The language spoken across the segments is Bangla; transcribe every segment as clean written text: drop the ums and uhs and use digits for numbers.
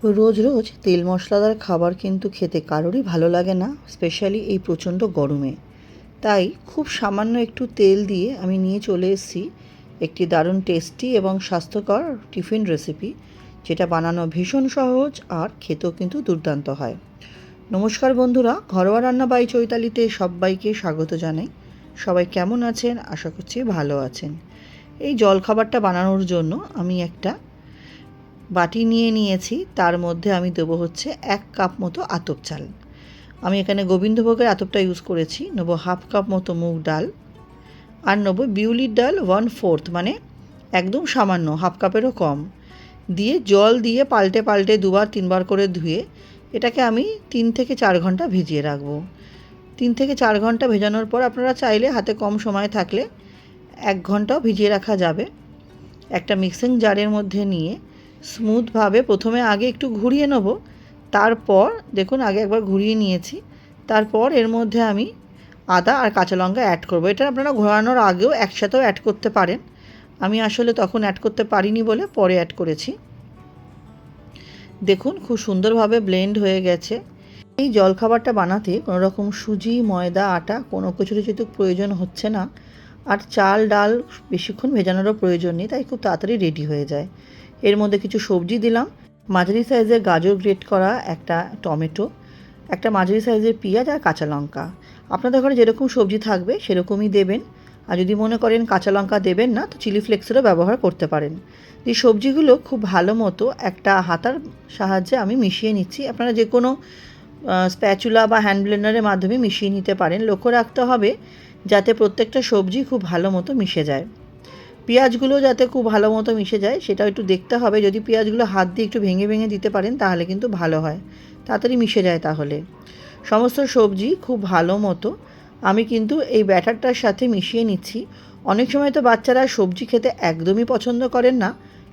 রোজ রোজ তেল মশলাদার খাবার কিন্তু খেতে কারোরই ভালো লাগে না, স্পেশালি এই প্রচণ্ড গরমে। তাই খুব সামান্য একটু তেল দিয়ে আমি নিয়ে চলে এসেছি একটি দারুণ টেস্টি এবং স্বাস্থ্যকর টিফিন রেসিপি, যেটা বানানো ভীষণ সহজ আর খেতেও কিন্তু দুর্দান্ত হয়। নমস্কার বন্ধুরা, ঘরোয়া রান্না বাই চৈতালিতে সবাইকে স্বাগত জানাই। সবাই কেমন আছেন? আশা করছি ভালো আছেন। এই জলখাবারটা বানানোর জন্য আমি একটা বাটি নিয়ে নিয়েছি। তার মধ্যে আমি দেবো হচ্ছে 1 কাপ মতো আতপ চাল। আমি এখানে গোবিন্দভোগের আতপটা ইউজ করেছি। নেবো 1/2 কাপ মতো মুগ ডাল, আর নেবো বিউলির ডাল 1/4, মানে একদম সামান্য, 1/2 কাপেরও কম। দিয়ে জল দিয়ে পাল্টে পাল্টে 2বার 3বার করে ধুয়ে এটাকে আমি 3 থেকে 4 ঘন্টা ভিজিয়ে রাখবো। 3 থেকে 4 ঘন্টা ভেজানোর পর আপনারা চাইলে হাতে কম সময় থাকলে 1 ঘন্টাও ভিজিয়ে রাখা যাবে। একটা মিক্সিং জারের মধ্যে নিয়ে স্মুথভাবে প্রথমে আগে একটু ঘুরিয়ে নেব। তারপর দেখুন আগে একবার ঘুরিয়ে নিয়েছি। তারপর এর মধ্যে আমি আদা আর কাঁচা লঙ্কা অ্যাড করব। এটা আপনারা ঘোরানোর আগেও একসাথেও অ্যাড করতে পারেন। আমি আসলে তখন অ্যাড করতে পারিনি বলে পরে অ্যাড করেছি। দেখুন খুব সুন্দরভাবে ব্লেন্ড হয়ে গেছে। এই জলখাবারটা বানাতে কোনো রকম সুজি, ময়দা, আটা কোনো কিছুরই যেহেতু প্রয়োজন হচ্ছে না, আর চাল ডাল বেশিক্ষণ ভেজানোরও প্রয়োজন নেই, তাই খুব তাড়াতাড়ি রেডি হয়ে যায়। এর মধ্যে কিছু সবজি দিলাম। মাঝারি সাইজের গাজর গ্রেট করা, একটা টমেটো, একটা মাঝারি সাইজের পেঁয়াজ আর কাঁচা লঙ্কা। আপনাদের ঘরে যেরকম সবজি থাকবে সেরকমই দেবেন। আর যদি মনে করেন কাঁচা লঙ্কা দেবেন না, তো চিলি ফ্লেক্সেরও ব্যবহার করতে পারেন। এই সবজিগুলো খুব ভালো মতো একটা হাতার সাহায্যে আমি মিশিয়ে নিচ্ছি। আপনারা যে কোনো স্প্যাচুলা বা হ্যান্ড ব্লেন্ডারের মাধ্যমে মিশিয়ে নিতে পারেন। লক্ষ্য রাখতে হবে যাতে প্রত্যেকটা সবজি খুব ভালো মতো মিশে যায়। পেঁয়াজগুলো যাতে খুব ভালো মতো মিশে যায় সেটাও একটু দেখতে হবে। যদি পেঁয়াজগুলো হাত দিয়ে একটু ভেঙে ভেঙে দিতে পারেন তাহলে কিন্তু ভালো হয়, তাড়াতাড়ি মিশে যায়। তাহলে সমস্ত সবজি খুব ভালো মতো আমি কিন্তু এই ব্যাটারটার সাথে মিশিয়ে নিচ্ছি। অনেক সময় তো বাচ্চারা সবজি খেতে একদমই পছন্দ করেন না,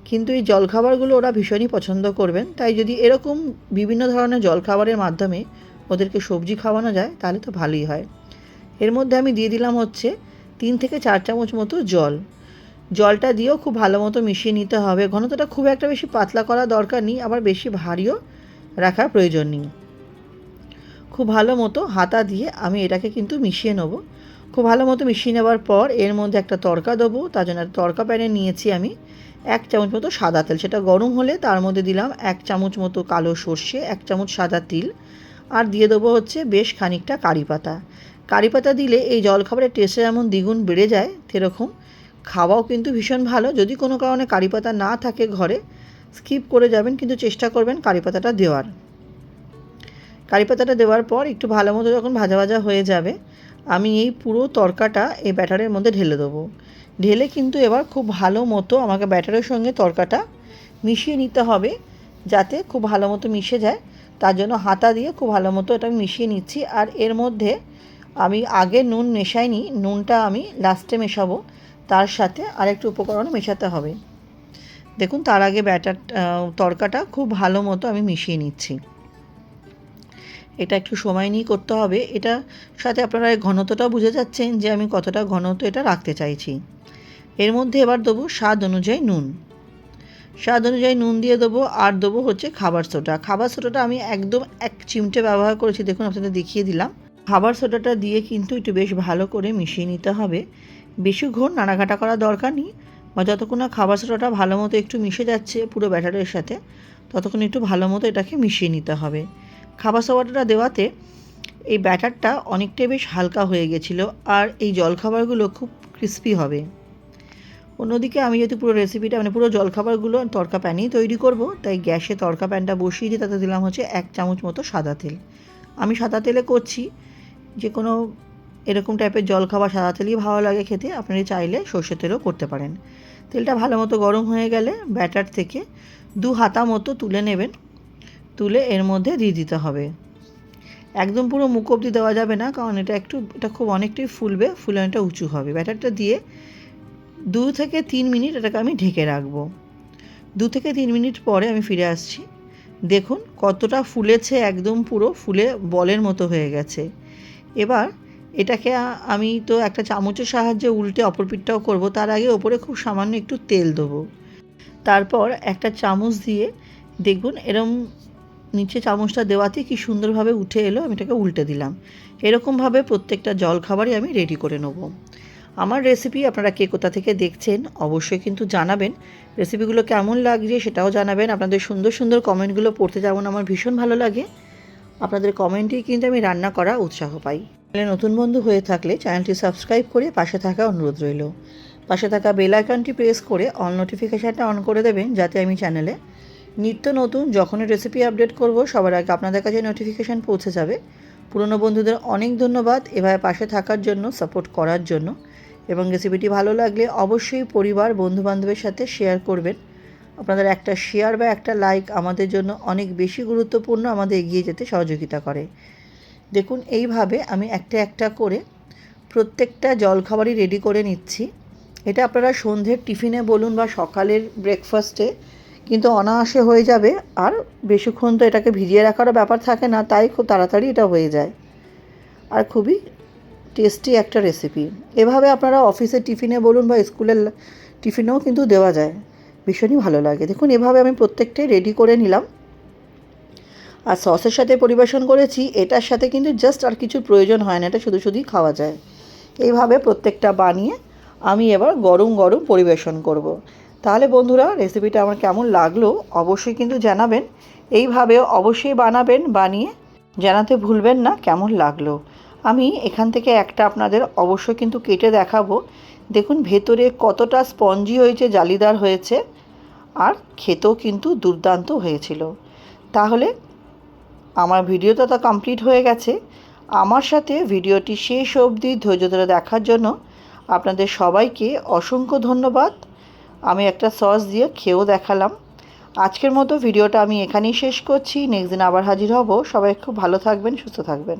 কিন্তু এই জলখাবারগুলো ওরা ভীষণই পছন্দ করবেন। তাই যদি এরকম বিভিন্ন ধরনের জলখাবারের মাধ্যমে ওদেরকে সবজি খাওয়ানো যায় তাহলে তো ভালোই হয়। এর মধ্যে আমি দিয়ে দিলাম হচ্ছে 3 থেকে 4 চামচ মতো জল। জলটা দিয়েও খুব ভালো মতো মিশিয়ে নিতে হবে। ঘনত্বটা খুব একটা বেশি পাতলা করা দরকার নেই, আবার বেশি ভারীও রাখার প্রয়োজন নেই। খুব ভালো মতো হাতা দিয়ে আমি এটাকে কিন্তু মিশিয়ে নেব। খুব ভালো মতো মিশিয়ে নেওয়ার পর এর মধ্যে একটা তড়কা দেবো। তার জন্য একটা তড়কা প্যানে নিয়েছি আমি 1 চামচ মতো সাদা তেল। সেটা গরম হলে তার মধ্যে দিলাম 1 চামচ মতো কালো সর্ষে, 1 চামচ সাদা তিল, আর দিয়ে দেবো হচ্ছে বেশ খানিকটা কারি পাতা। কারি পাতা দিলে এই জলখাবারের টেস্টটা যেমন দ্বিগুণ বেড়ে যায়, সেরকম খাওয়াও কিন্তু ভীষণ ভালো। যদি কোনো কারণে কারি পাতা না থাকে ঘরে, স্কিপ করে যাবেন, কিন্তু চেষ্টা করবেন কারি পাতাটা দেওয়ার। কারি পাতাটা দেওয়ার পর একটু ভালো মতো যখন ভাজা ভাজা হয়ে যাবে, আমি এই পুরো তরকাটা এই ব্যাটারের মধ্যে ঢেলে দেবো। ঢেলে কিন্তু এবার খুব ভালো মতো আমাকে ব্যাটারের সঙ্গে তরকাটা মিশিয়ে নিতে হবে, যাতে খুব ভালো মতো মিশে যায়। তার জন্য হাতা দিয়ে খুব ভালো মতো এটা মিশিয়ে নিচ্ছি। আর এর মধ্যে আমি আগে নুন মেশাইনি, নুনটা আমি লাস্টে মেশাবো। তার সাথে আরেকটু উপকরণও মেশাতে হবে। দেখুন তার আগে তরকাটা খুব ভালো মতো আমি মিশিয়ে নিচ্ছি। এটা একটু সময় নিয়ে করতে হবে। এটার সাথে আপনারা ঘনত্বটাও বুঝে যাচ্ছেন যে আমি কতটা ঘনত্ব এটা রাখতে চাইছি। এর মধ্যে এবার দেবো স্বাদ অনুযায়ী নুন। স্বাদ অনুযায়ী নুন দিয়ে দেবো, আর দেবো হচ্ছে খাবার সোডা। খাবার সোডাটা আমি একদম 1 চিমটে ব্যবহার করেছি, দেখুন আপনাদের দেখিয়ে দিলাম। খাবার সোডাটা দিয়ে কিন্তু একটু বেশ ভালো করে মিশিয়ে নিতে হবে। বেশিক্ষণ নাড়াঘাটা করার দরকার নেই, বা যতক্ষণ না খাবার সোডাটা ভালো মতো একটু মিশে যাচ্ছে পুরো ব্যাটারের সাথে, ততক্ষণ একটু ভালো মতো এটাকে মিশিয়ে নিতে হবে। খাবার সোডাটা দেওয়াতে এই ব্যাটারটা অনেকটাই বেশ হালকা হয়ে গেছিলো, আর এই জলখাবারগুলো খুব ক্রিস্পি হবে। অন্যদিকে আমি যেহেতু পুরো রেসিপিটা পুরো জলখাবারগুলো তড়কা প্যানেই তৈরি করব, তাই গ্যাসে তড়কা প্যানটা বসিয়ে দিয়ে তাতে দিলাম হচ্ছে 1 চামচ মতো সাদা তেল। আমি সাদা তেলে করছি। যে কোনো এরকম টাইপের জলখাবার সাদা তেলই ভালো লাগে খেতে, আপনারা চাইলে সর্ষের তেলও করতে পারেন। তেলটা ভালো মতো গরম হয়ে গেলে ব্যাটার থেকে 2 হাতা মতো তুলে নেবেন। তুলে এর মধ্যে দিয়ে দিতে হবে। একদম পুরো মুখ অবধি দেওয়া যাবে না, কারণ এটা খুব অনেকটাই ফুলবে, ফুলে অনেকটা উঁচু হবে। ব্যাটারটা দিয়ে 2 থেকে 3 মিনিট এটাকে আমি ঢেকে রাখবো। 2 থেকে 3 মিনিট পরে আমি ফিরে আসছি। দেখুন কতটা ফুলেছে, একদম পুরো ফুলে বলের মতো হয়ে গেছে। এবার এটাকে আমি তো একটা চামচের সাহায্যে উল্টে অপর পিঠটাও করবো। তার আগে ওপরে খুব সামান্য একটু তেল দেবো। তারপর একটা চামচ দিয়ে দেখুন এরম নিচে চামচটা দেওয়াতে কি সুন্দরভাবে উঠে এলো। আমি এটাকে উল্টে দিলাম। এরকমভাবে প্রত্যেকটা জলখাবারই আমি রেডি করে নেব। আমার রেসিপি আপনারা কে কোথা থেকে দেখছেন অবশ্যই কিন্তু জানাবেন। রেসিপিগুলো কেমন লাগছে সেটাও জানাবেন। আপনাদের সুন্দর সুন্দর কমেন্টগুলো পড়তে যেমন আমার ভীষণ ভালো লাগে, আপনাদের কমেন্টেই কিন্তু আমি রান্না করা উৎসাহ পাই। চ্যানেলে নতুন বন্ধু হয়ে থাকলে চ্যানেলটি সাবস্ক্রাইব করে পাশে থাকা অনুরোধ রইল। পাশে থাকা বেল আইকনটি প্রেস করে অল নোটিফিকেশানটা অন করে দেবেন, যাতে আমি চ্যানেলে নিত্য নতুন যখনই রেসিপি আপডেট করব সবার আগে আপনাদের কাছে নোটিফিকেশান পৌঁছে যাবে। পুরনো বন্ধুদের অনেক ধন্যবাদ এভাবে পাশে থাকার জন্য, সাপোর্ট করার জন্য। এবং রেসিপিটি ভালো লাগলে অবশ্যই পরিবার বন্ধুবান্ধবের সাথে শেয়ার করবেন। আপনাদের একটা শেয়ার বা একটা লাইক আমাদের জন্য অনেক বেশি গুরুত্বপূর্ণ, আমাদের এগিয়ে যেতে সহযোগিতা করে। দেখুন এইভাবে আমি একটা একটা করে প্রত্যেকটা জলখাবারই রেডি করে নিচ্ছি। এটা আপনারা সন্ধ্যের টিফিনে বলুন বা সকালের ব্রেকফাস্টে কিন্তু অনায়াসে হয়ে যাবে। আর বেশিক্ষণ তো এটাকে ভিজিয়ে রাখারও ব্যাপার থাকে না, তাই খুব তাড়াতাড়ি এটা হয়ে যায়। আর খুবই টেস্টি একটা রেসিপি। এভাবে আপনারা অফিসের টিফিনে বলুন বা স্কুলের টিফিনেও কিন্তু দেওয়া যায়, ভীষণই ভালো লাগে। দেখুন এভাবে আমি প্রত্যেকটাই রেডি করে নিলাম। আর সসের সাথে পরিবেশন করেছি, এটার সাথে কিন্তু জাস্ট আর কিছু প্রয়োজন হয় না, এটা শুধু শুধুই খাওয়া যায়। এইভাবে প্রত্যেকটা বানিয়ে আমি এবার গরম গরম পরিবেশন করব। তাহলে বন্ধুরা রেসিপিটা আমার কেমন লাগলো অবশ্যই কিন্তু জানাবেন। এইভাবেও অবশ্যই বানাবেন, বানিয়ে জানাতে ভুলবেন না কেমন লাগলো। আমি এখান থেকে একটা আপনাদের অবশ্যই কিন্তু কেটে দেখাবো। দেখুন ভেতরে কতটা স্পঞ্জি হয়েছে, জালিদার হয়েছে, আর খেতেও কিন্তু দুর্দান্ত হয়েছিল। তাহলে আমার ভিডিওটা তো কমপ্লিট হয়ে গেছে। আমার সাথে ভিডিওটি শেষ অবধি ধৈর্য ধরে দেখার জন্য আপনাদের সবাইকে অসংখ্য ধন্যবাদ। আমি একটা সস দিয়ে খেয়েও দেখালাম। আজকের মতো ভিডিওটা আমি এখানেই শেষ করছি। নেক্সট দিন আবার হাজির হব। সবাই খুব ভালো থাকবেন, সুস্থ থাকবেন।